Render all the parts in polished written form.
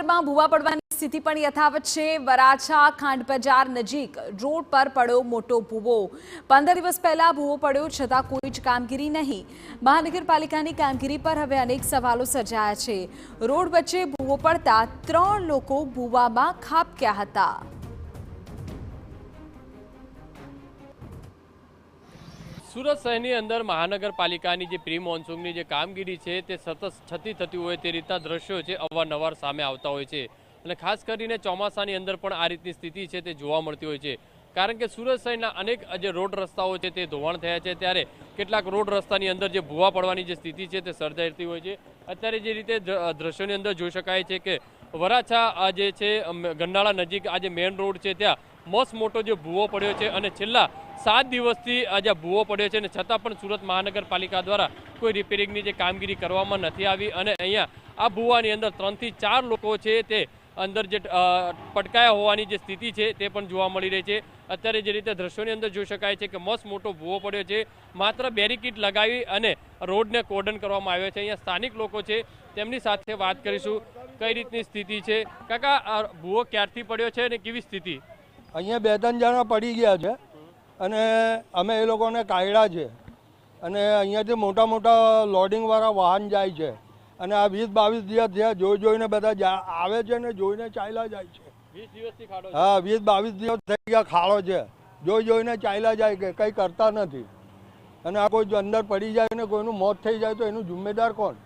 શહેરમાં ભૂવા પડવાની સ્થિતિ પણ યથાવત છે। વરાછા ખાંડ બજાર નજીક રોડ પર પડ્યો મોટો ભૂવો। 15 દિવસ પહેલા ભૂવો પડ્યો છતાં કોઈ જ કામગીરી નહીં। મહાનગરપાલિકાની કામગીરી પર હવે અનેક સવાલો સર્જાયા છે। રોડ વચ્ચે ભૂવો પડતા 3 લોકો ભૂવામાં ખાબક્યા હતા। सूरत शहर अंदर महानगरपालिका की प्री मॉन्सून की कामगीरी है ते सतत छती थती हो रीतना दृश्यों है अवारनवार सामे आवता होय छे अने खास करीने चौमासानी अंदर पण आ रीतनी स्थिति है ते जोवा मळती होय छे। कारण के सूरत शहरना अनेक जे रोड रस्ताओ छे ते धोवाण थया छे त्यारे केटलाक रोड रस्तानी अंदर जे भूवा पड़वानी जे स्थिति है ते सर्जाती होय छे। अत्यारे जे रीते दृश्योनी अंदर जोई शकाय छे के वराछा जे छे गंडाळा नजीक आ जे मेन रोड है त्या मस्त मोटो जो भूवो पड्यो छे अने छेल्ला 7 दिवसथी आज भूवो पड्यो छे छतां पण सूरत महानगरपालिका द्वारा कोई रिपेरिंगनी जे कामगीरी करवामां नथी आवी अने अहींया आ भूवानी अंदर 3 થી 4 लोको छे ते अंदर जे पटकाया होवानी जे स्थिति छे ते पण जोवा मळी रही छे। अत्यारे जे रीते दृश्योनी अंदर जोई शकाय छे के मस्त मोटो भूवो पड्यो छे मात्र बेरिकेड लगावी अने रोडने कोर्डन करवामां आव्यो छे। अहींया स्थानिक लोको छे तेमनी साथे वात करीशुं कई रीतनी स्थिति छे। काका भूवो क्यारथी पड्यो छे अने केवी स्थिति? अहींया 2-3 जणा पड़ी गया छे અને અમે એ લોકોને કાઢ્યા છે અને અહીંયાથી મોટા મોટા લોડિંગવાળા વાહન જાય છે અને આ 20-22 દિવસ થયા જોઈને બધા આવે છે ને જોઈને ચાલ્યા જાય છે। 20 દિવસથી ખાડો છે? હા 20-22 દિવસ થઈ ગયા ખાડો છે જોઈને ચાલ્યા જાય કે કંઈ કરતા નથી અને આ કોઈ અંદર પડી જાય ને કોઈનું મોત થઈ જાય તો એનું જિમ્મેદાર કોણ?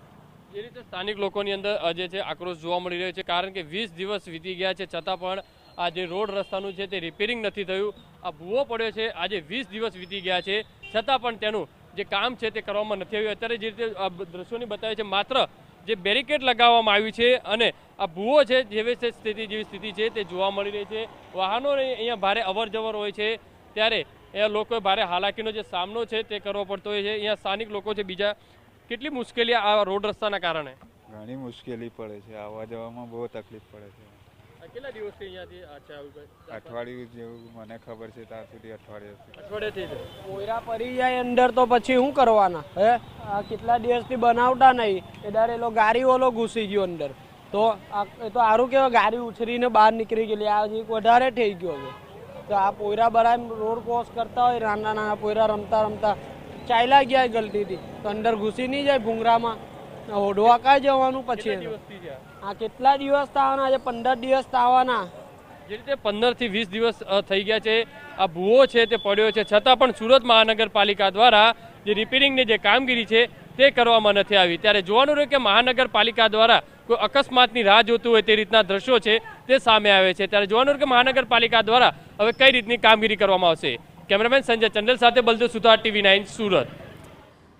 જે રીતે સ્થાનિક લોકોની અંદર જે છે આક્રોશ જોવા મળી રહ્યો છે કારણ કે 20 દિવસ વીતી ગયા છે છતાં પણ આ જે રોડ રસ્તાનું છે તે રિપેરિંગ નથી થયું। આ ભૂવો પડ્યો છે આજે 20 દિવસ વીતી ગયા છે છતાં પણ તેનું જે કામ છે તે કરવામાં નથી આવ્યું। અત્યારે જે રીતે દ્રશ્યોની બતાવે છે માત્ર જે બેરિકેડ લગાવવામાં આવ્યું છે અને આ ભૂવો છે જેવી સ્થિતિ છે તે જોવા મળી રહી છે। વાહનોને અહીંયા ભારે અવર જવર હોય છે ત્યારે અહીંયા લોકોએ ભારે હાલાકીનો જે સામનો છે તે કરવો પડતો હોય છે। અહીંયા સ્થાનિક લોકો છે બીજા કેટલી મુશ્કેલી આ રોડ રસ્તાના કારણે? ઘણી મુશ્કેલી પડે છે, આવવા જવામાં બહુ તકલીફ પડે છે। કેટલા દિવસથી અહીંયાથી અઠવાડિયું જેવું મને ખબર છે ત્યાં સુધી અઠવાડિયાથી કોયરા પડી જાય અંદર તો પછી શું કરવાના હે? આ કેટલા દિવસથી બનાવતા નહીં એટલે એ લોકો ગાડીઓલો ઘૂસી ગયો અંદર તો એ તો સારું કહેવાય ગાડી ઉછરીને બહાર નીકળી ગયેલી આ હજી વધારે થઈ ગયો છે। તો આ પોયરા બરાબર રોડ ક્રોસ કરતા હોય નાના નાના પોયરા રમતા રમતા ચાલ્યા ગયા ગલતીથી તો અંદર ઘૂસી નહીં જાય ભૂંગરામાં ઓઢવા કાંઈ જવાનું પછી આ કેટલા દિવસ આવવાના છે? 15 દિવસ આવવાના। જે રીતે 15 થી 20 દિવસ થઈ ગયા છે આ ભૂવો છે તે પડ્યો છે છતાં પણ સુરત મહાનગરપાલિકા દ્વારા જે રિપેરિંગની જે કામગીરી છે તે કરવામાં નથી આવી। ત્યારે જોવાનું રહ્યું કે મહાનગરપાલિકા દ્વારા કોઈ અકસ્માતની રાહ જોતું હોય તે રીતના દ્રશ્યો છે તે સામે આવે છે। ત્યારે જોવાનું રહ્યું કે મહાનગરપાલિકા દ્વારા હવે કઈ રીતની કામગીરી કરવામાં આવશે। કેમેરામેન સંજય ચંડેલ સાથે બલદેવ સુથાર, TV9 સુરત।